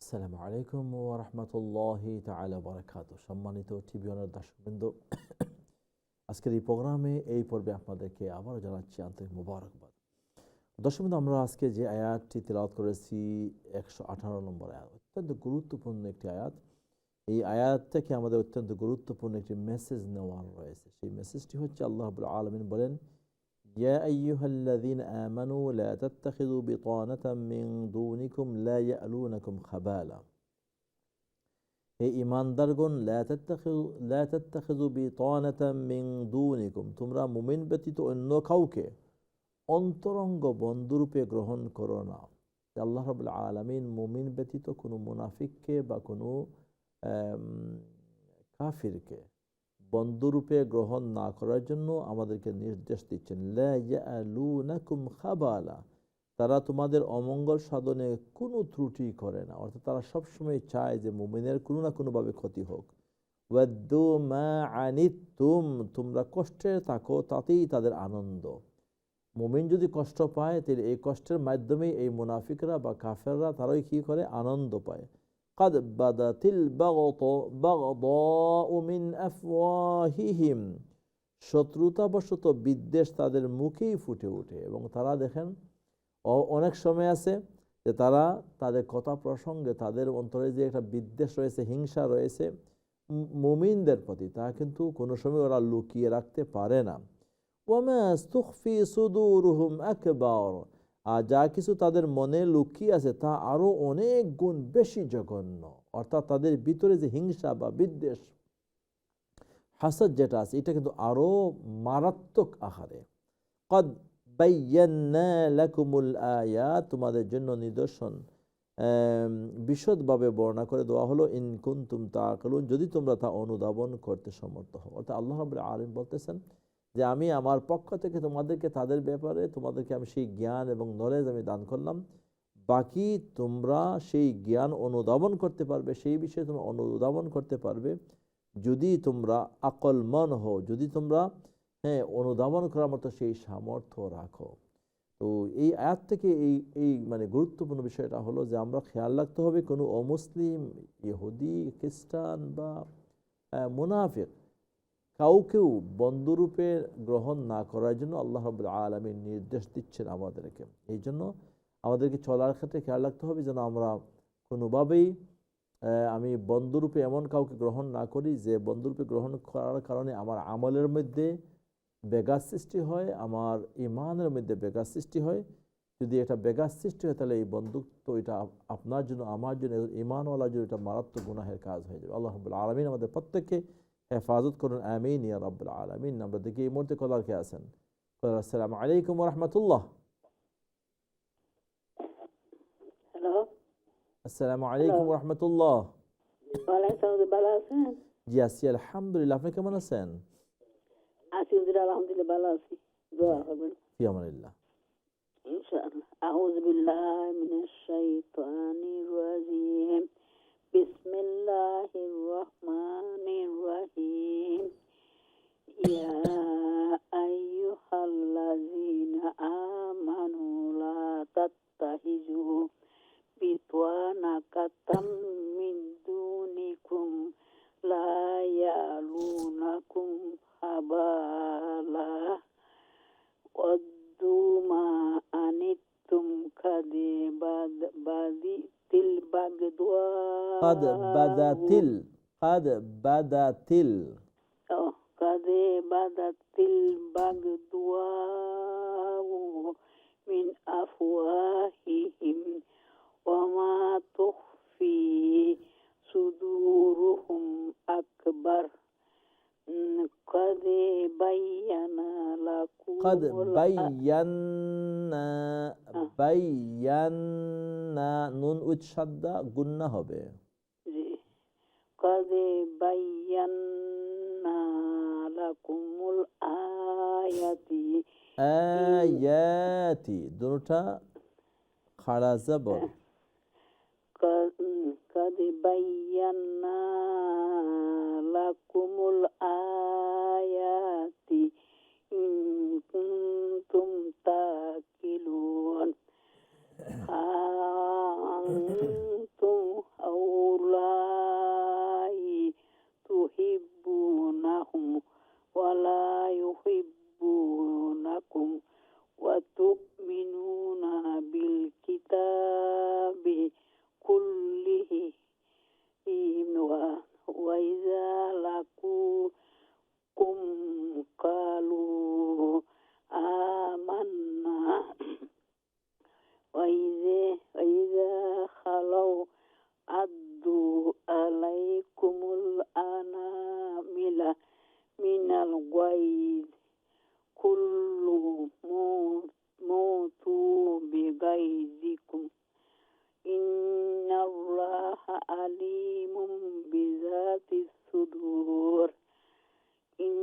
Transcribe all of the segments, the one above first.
আসসালামু আলাইকুম ওয়া রাহমাতুল্লাহি তাআলা ওয়া বারাকাতুহু। সম্মানিত টিভি অনার দর্শকবৃন্দ, আজকের এই প্রোগ্রামে এই পর্বে আপনাদেরকে আবারও জানাচ্ছি আন্তরিক মোবারকবাদ। দর্শকবৃন্দ, আমরা আজকে যে আয়াতটি তেলাওয়াত করেছি 118 নম্বর আয়াত, অত্যন্ত গুরুত্বপূর্ণ একটি আয়াত। এই আয়াত থেকে আমাদের অত্যন্ত গুরুত্বপূর্ণ একটি মেসেজ নেওয়ার রয়েছে। সেই মেসেজটি হচ্ছে, আল্লাহ রাব্বুল আলামিন বলেন, ইয়া আইয়ুহাল্লাযীনা আমানু লা তাত্তাখিযু বিতানাতাম মিন দুনিকুম লা ইয়ালুনাকুম খাবালা। হে ঈমানদারগণ, লা তাত্তাখিযু বিতানাতাম মিন দুনিকুম, তোমরা মুমিন ব্যতীত অন্য কাউকে অন্তরঙ্গ বন্ধুরূপে গ্রহণ করো না। আল্লাহ রাব্বুল আলামিন মুমিন ব্যতীত কোনো মুনাফিককে বা কোনো কাফিরকে বন্ধুরূপে গ্রহণ না করার জন্য আমাদেরকে নির্দেশ দিচ্ছেন। লা ইয়ালুনাকুম খাবালা, তারা তোমাদের অমঙ্গল সাধনে কোনো ত্রুটি করে না, অর্থাৎ তারা সবসময় চায় যে মুমিনের কোনো না কোনোভাবে ক্ষতি হোক। ওয়াদ্দু মা আনিতুম, তোমরা কষ্টে থাকো তাতেই তাদের আনন্দ। মুমিন যদি কষ্ট পায়, তাহলে এই কষ্টের মাধ্যমেই এই মুনাফিকরা বা কাফেররা তারাই কী করে, আনন্দ পায়। কাদ বাদাতিল বাগদাউ মিন আফওয়াহিহিম, শত্রুতাবশত বিদ্বেষ তাদের মুখেই ফুটে ওঠে। এবং তারা দেখেন, অনেক সময় আছে যে তারা তাদের কথা প্রসঙ্গে তাদের অন্তরে যে একটা বিদ্বেষ রয়েছে, হিংসা রয়েছে মুমিনদের প্রতি, তা কিন্তু কোনো সময় ওরা লুকিয়ে রাখতে পারে না। ওয়ামা ইস্তুখফি সুদুরুহুম আকবার, আর যা কিছু তাদের মনে লুকিয়ে আছে তা আরও অনেক গুণ বেশি জঘন্য। অর্থাৎ তাদের ভিতরে যে হিংসা বা বিদ্বেষ, হাসাদ যেটা আছে, এটা কিন্তু আরও মারাত্মক আকারে। কদ বায়্যান্না লাকুমুল আয়াত, তোমাদের জন্য নিদর্শন বিশদভাবে বর্ণনা করে দেওয়া হলো। ইন কুনতুম তাআকিলুন, যদি তোমরা তা অনুধাবন করতে সমর্থ হও। অর্থাৎ আল্লাহ রাব্বুল আলামিন বলতেছেন যে আমি আমার পক্ষ থেকে তোমাদেরকে তাদের ব্যাপারে তোমাদেরকে আমি সেই জ্ঞান এবং নলেজ আমি দান করলাম। বাকি তোমরা সেই জ্ঞান অনুধাবন করতে পারবে, সেই বিষয়ে তোমরা অনুধাবন করতে পারবে যদি তোমরা আকলমান হও, যদি তোমরা অনুধাবন করার মতো সেই সামর্থ্য রাখো। তো এই আয়াত থেকে এই এই মানে গুরুত্বপূর্ণ বিষয়টা হলো যে আমরা খেয়াল রাখতে হবে কোনো অমুসলিম, ইহুদি, খ্রিস্টান বা মুনাফিক কাউকেও বন্ধুরূপে গ্রহণ না করার জন্য আল্লাহ রাব্বুল আলামিন নির্দেশ দিচ্ছেন আমাদেরকে। এই জন্য আমাদেরকে চলার ক্ষেত্রে খেয়াল রাখতে হবে যেন আমরা কোনোভাবেই আমি বন্ধুরূপে এমন কাউকে গ্রহণ না করি যে বন্ধুরূপে গ্রহণ করার কারণে আমার আমলের মধ্যে ব্যাঘাত সৃষ্টি হয়, আমার ইমানের মধ্যে ব্যাঘাত সৃষ্টি হয়। যদি এটা ব্যাঘাত সৃষ্টি হয়, তাহলে এই বন্ধুত্ব এটা আপনার জন্য, আমার জন্য, ইমানওয়ালার জন্য এটা মারাত্মক গুনাহের কাজ হয়ে যাবে। আল্লাহ রাব্বুল আলামিন আমাদের প্রত্যেককে হেফাজত করুন, আমিন ইয়া রাব্বুল আলামিন। আমরা দেখি এই মুহূর্তে কলার কে আছেন। আসসালামু আলাইকুম ওয়া রাহমাতুল্লাহ। হ্যালো, আসসালামু হ্যালো। আলাইকুম ওয়া রাহমাতুল্লাহ। ওয়ালাইকুম আসসালাম, ভালো আছেন? জি আছি আলহামদুলিল্লাহ, আপনি কেমন আছেন? আছি হুজুর, আলহামদুলিল্লাহ ভালো আছি। জি, দোয়া করবেন ফি আমানিল্লাহ। ইনশাআল্লাহ। আউযু বিল্লাহি মিনাশ শাইতানির রাজিম। বিসমিল্লাহির রহমানির রহিম। ইয়া আইয়ুহাল্লাযীনা আমানু লা তাত্তাখিযু বিতানাতাম মিন দুনিকুম লা ইয়ালুনাকুম খাবালা ওয়াদ্দু মা আনিতুম কাদে বাদিতিল বাগদওয়া قد বাদাতিল, قد বাদাতিল। কাদে বাদাতিল বাগদওয়া মিন আফওয়াহিহিম ওয়ামা তুখফি সুদুরুহুম আকবার قد بينا لكم قد বায়ান্না, বায়ান্না নুন উচ্চাদ্দা গুন্না হবে। قد بينا لكم الآيات আয়াতি দুটা খাড়া জবর। قد بينا لكم الآيات إن كنتم تعقلون أنتم alimun bizati sudur. In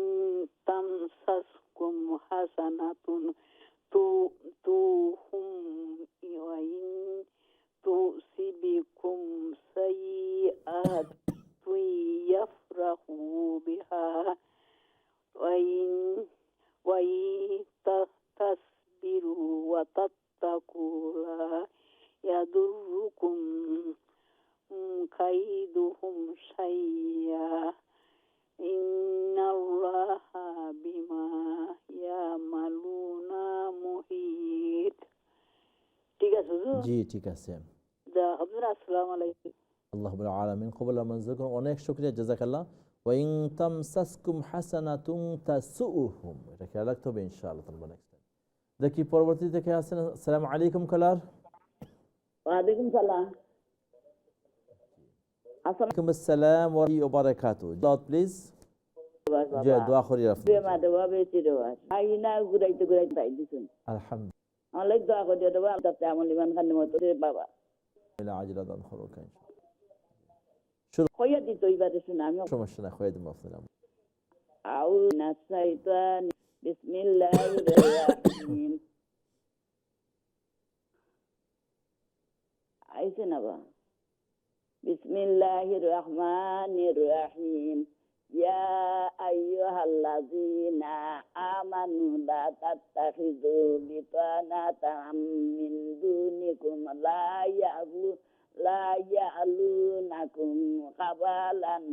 tamsaskum hasanatun tuhum wa in tusibikum sayyi'atun yafrahu biha wa in tasbiru wa tattaqu la yadurrukum kaiduhum syai'a innallaha bima ya'maluna muhit. ঠিক আছে হুজুর? জি, ঠিক আছে। হুজুর আসসালামু আলাইকুম। আল্লাহ রাব্বুল আলামিন কবুল আর মঞ্জুর করুন। অনেক শুকরিয়া, জাযাকাল্লাহ। ওয়া ইন তামসাসকুম হাসানাতুন তাসুউহুম, এটা খেয়াল রাখতে হবে ইনশাআল্লাহ তাআলা নেক্সট টাইম। দেখি পরবর্তী থেকে আছেন। আসসালামু আলাইকুম কলার। ওয়ালাইকুম সালাম। ওয়ালাইকুম আসসালাম ওয়া রাহমাতুল্লাহি ওয়া বারাকাতুহু। Loud please. জি, দোয়া করি আপনি। বেমা দেওয়া বেশি দেওয়া আইনা ঘুরাইতে ঘুরাইতে তাই দিছুন আলহামদুলিল্লাহ। অনেক দোয়া করে দেওয়া তাতে আমল ইমান খানের মতো রে বাবা আজরাদান খরুকা ইনশাআল্লাহ। কইয়া দিত এইবারে শুনে আমি সমস্যা নাই, হয়ে দেব আপনার। আউ নাসাইতান বিসমিল্লাহির রহমানির রহিম আইছে না বা বিসমিল্লাহির রহমানির রহিম ইয়া আইয়ুহাল্লাযীনা আমানু লা তাত্তাখিযু বিতানাতাম মিন দুনিকুম লা ইয়ালুনাকুম খাবালান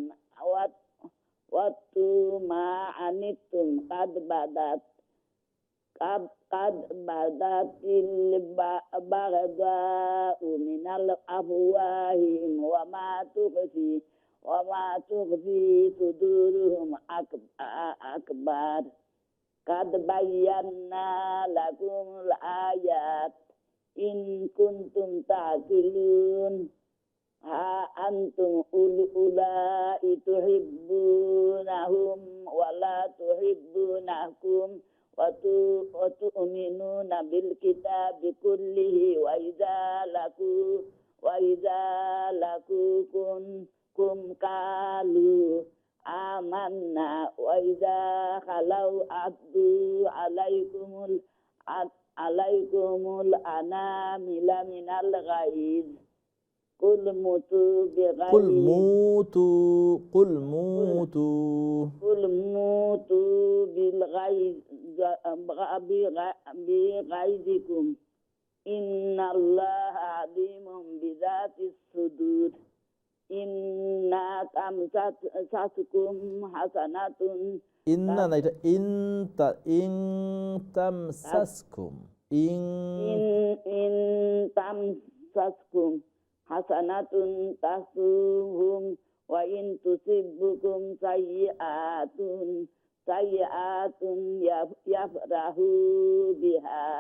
ওয়াত্তু মা আনিতুম قد بدت البغضاء من الأفواههم وما تخفي صدورهم أكبر قد بينا لكم الآيات إن كنتم تعقلون ها أنتم أولئك تحبونهم ولا تحبونكم وتؤمنون بالكتاب كله وإذا لقوكم قالوا آمنا وإذا خلوا عضوا عليكم الأنامل من الغيظ قل موتوا بغيظكم إن الله عليم بذات الصدور إن تمسسكم حسنة ইন্না না, এটা ইন তামসাসকুম إن تمسسكم حسنة تسؤهم وإن تصبكم سيئات يفرحوا بها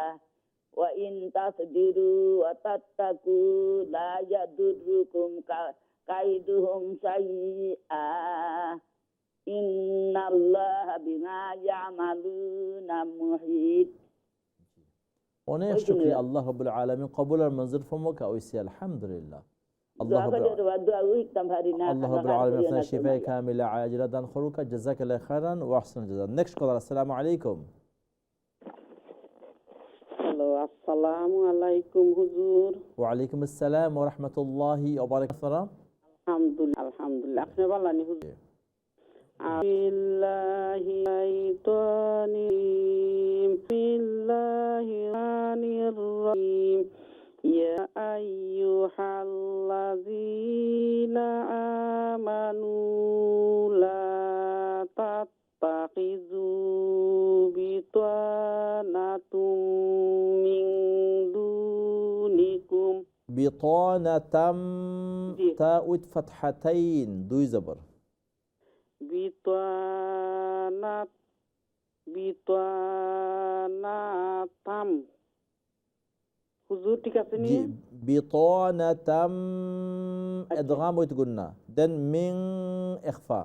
وإن تصبروا وتتقوا لا يضركم كيدهم شيئا إن الله بما يعملون محيط. অনেক শুকরিয়া। আল্লাহ রাব্বুল আলামিন কবুল আর মঞ্জুর ফরমাক ওইসি। আলহামদুলিল্লাহ। আল্লাহ রাব্বুল আলামিন আপনার শিফায়ে কামিলা আজরা দান করুকা। জাযাকাল্লাহু খাইরান ওয়া আহসান জাযা। নেক্সট কলার। আসসালামু আলাইকুম। হ্যালো, আসসালামু আলাইকুম হুজুর। ওয়া আলাইকুম আসসালাম ওয়া রাহমাতুল্লাহি ওয়া বারাকাতুহু। আলহামদুলিল্লাহ আপনি ভালো আছেন হুজুর? বিসমিল্লাহির ইয়া আইয়ুহাল্লাযীনা আমানু লা তাত্তাখিযু বিতানাতুম মিন দুনিকুম বিতানাতাম তাউত ফাতহাতাইন, দুই জবর। বিতানাতাম হুজুর ঠিক আছে নি? বিতানাতাম ইদগাম ওয়াত গুন্না, দেন মিন ইখফা।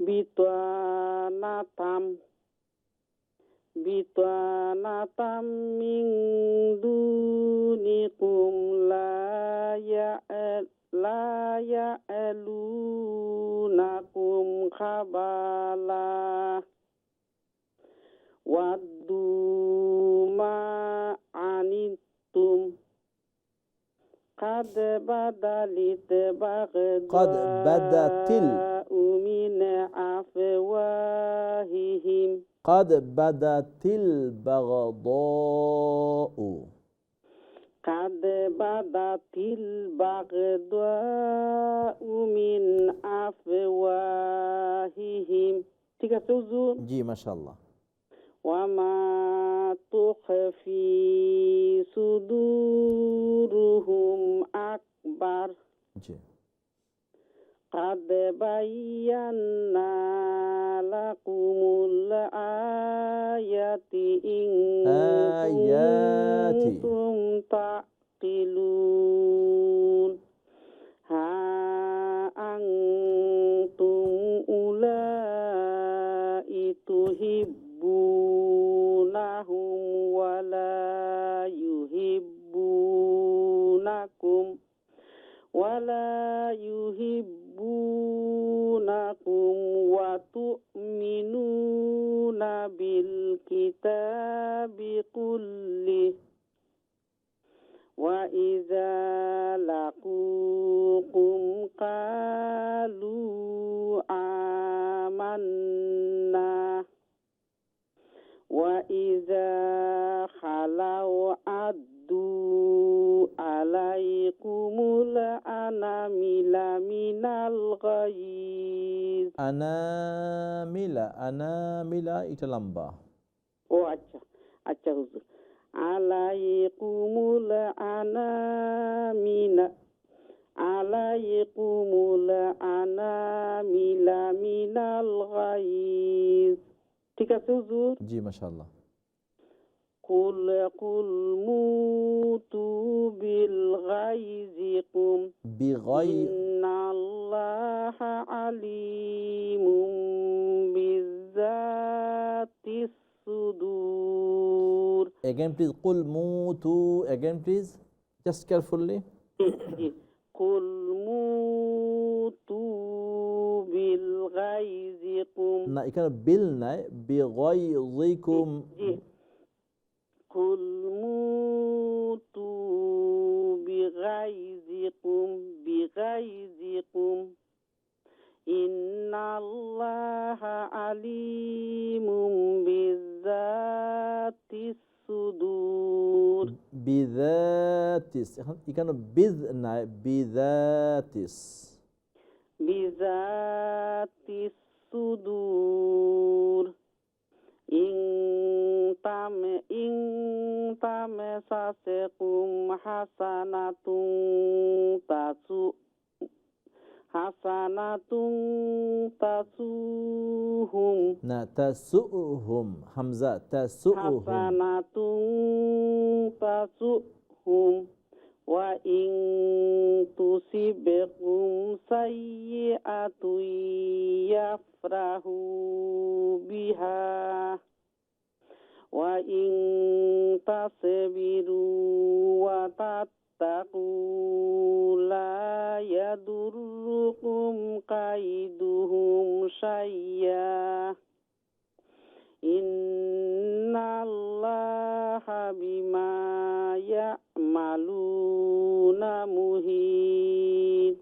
বিতানাতাম bitanatan min dunikum la ya'lunakum khabala waddu ma anittum qad badalit قد بدت min afwahihim قد بدت البغضاء qad badatil baghdha'u min afwahihim ঠিক আছে হুজুর জি মাশাআল্লাহ ওয়ামা তুখফি সুদুরুহুম আকবার জি قد بينا لكم الآيات إن آيات كنتم تعقلون ها أنتم أولئك تحبونهم ولا يحبونكم وتؤمنون بالكتاب كله وإذا لقوكم قالوا آمنا وإذا خلوا عدوا عليكم الأنامل من الغيظ আনামিলা এটা লম্বা ও আচ্ছা আচ্ছা হুজুর আলাইকুমুল আনামিলা মিনাল গায়জ ঠিক আছে হুজুর জি মাশাআল্লাহ কুল মুতু বিল গায়জিকুম বিগাই ইন্নাল্লাহা আলিমুম বিযাতিস সুদূর again please قل موتوا again please just carefully কুল মুতু বিল গায়জিকুম না এখানে বিল নাই বিগাইযিকুম কুল মুতু বিগাইজিকুম ইন্নাল্লাহা আলিমুম বিযাতিস সুদূর বিযাতিস এখানে বিজ নাই বিযাতিস বিযাতিস সুদূর ইন তামসাসকুম হাসানাতুন তাসুহুম না তাসুহুম হামজা তাসুহুম হাসানাতুন তাসুহুম ওয়া ইন তুসিবকুম সাইয়্যাতুন ইয়াফরাহু বিহা ওয়া ইন তাসবিরু ওয়া তাত্তাকু লা ইয়াদুররুকুম কাইদুহুম শাইয়্যা ইন্নাল্লাহা বিমা ইয়া'মালুনা মুহিত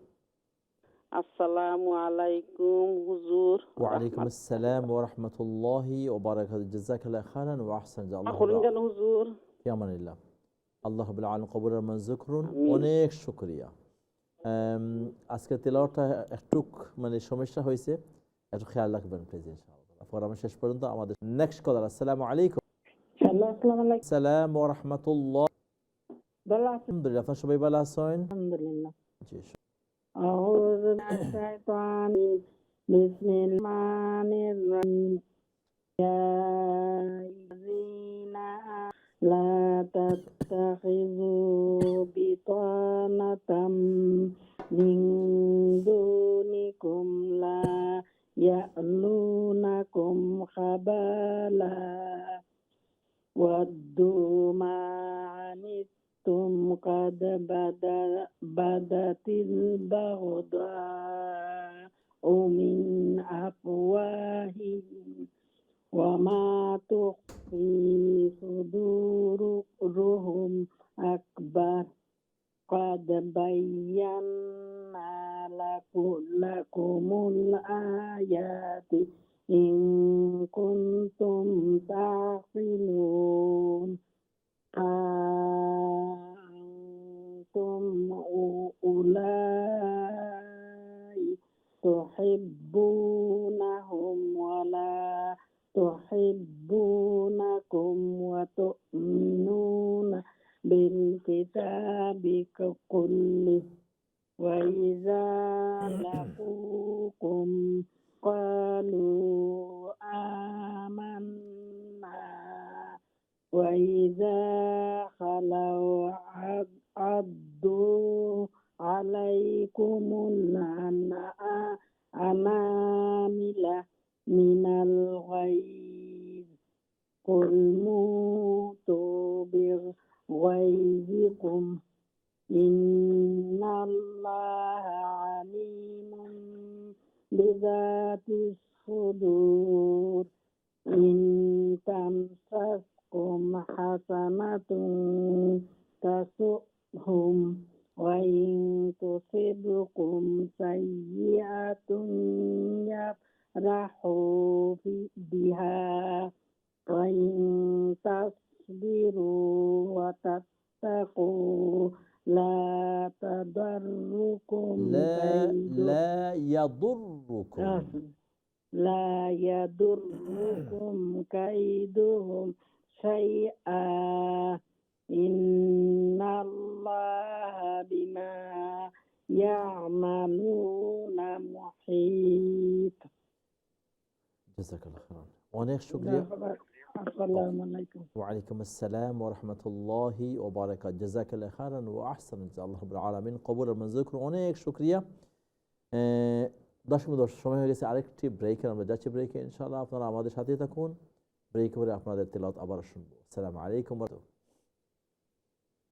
আসসালামু আলাইকুম হুজুর ওয়ালাইকুম আসসালাম ওয়া রাহমাতুল্লাহি ওয়া বারাকাতুহু জাযাকাল্লাহু খাইরান ওয়া আহসান আখুন জান হুজুর ফি আমানিল্লাহ আল্লাহ রাব্বুল আলামিন কবুল আর মঞ্জুর করুন অনেক শুকরিয়া আজকে তেলাওয়াতটা একটু মানে সমস্যা হয়েছে একটু খেয়াল রাখবেন প্লিজ ইনশাআল্লাহ প্রোগ্রাম শেষ পর্যন্ত আমাদের নেক্সট কলার আসসালামু আলাইকুম আসসালামু আলাইকুম আসসালাম ওয়া রাহমাতুল্লাহ ভালো আছেন আলহামদুলিল্লাহ আপনারা সবাই ভালো আছেন আলহামদুলিল্লাহ জি আউযু বিল্লাহি বিসমিল্লাহির রহমানির রহিম লা তাত্তাখিযু বিতানাতাম মিন দুনিকুম লা ইয়ালুনাকুম খাবালা ودوا ما عنتم قد بدت البغضاء من أفواههم وما تخفي صدورهم أكبر قد بينا لكم الآيات إن كنتم تعقلون أنتم أولئك تحبونهم ولا تحبونكم وتؤمنون بالكتاب كله وإذا لقوكم قالوا آمنا وإذا خلوا عضوا عليكم الأنامل من الغيظ قل موتوا بغيظكم إن الله عليم بذات الصدور إن تمسسكم حسنة تسؤهم وإن تصبكم سيئة يفرحوا بها وإن تصبروا وتتقوا لا تضركم لا يضركم لا يضركم كيدهم شيئا إن الله بما يعملون محيط جزاك الله خيرا অনেক শুকরিয়া আসসালামু আলাইকুম ওয়ালাইকুম আসসালাম ওয়া রাহমাতুল্লাহি ওয়া বারাকাতুহু জাযাকাল্লাহু খাইরান ওয়া আহসানাত আল্লাহ রাব্বুল আলামিন কবুল আর মঞ্জুর করুন অনেক শুকরিয়া দর্শক সময় হয়ে গেছে আরেকটি ব্রেকে আমরা যাচ্ছি ব্রেকে ইনশাআল্লাহ আপনারা আমাদের সাথে থাকুন ব্রেক করে আপনাদের তেলাওয়াত আবার শুনবো আসসালামু আলাইকুম ওয়া রাহমাতুল্লাহ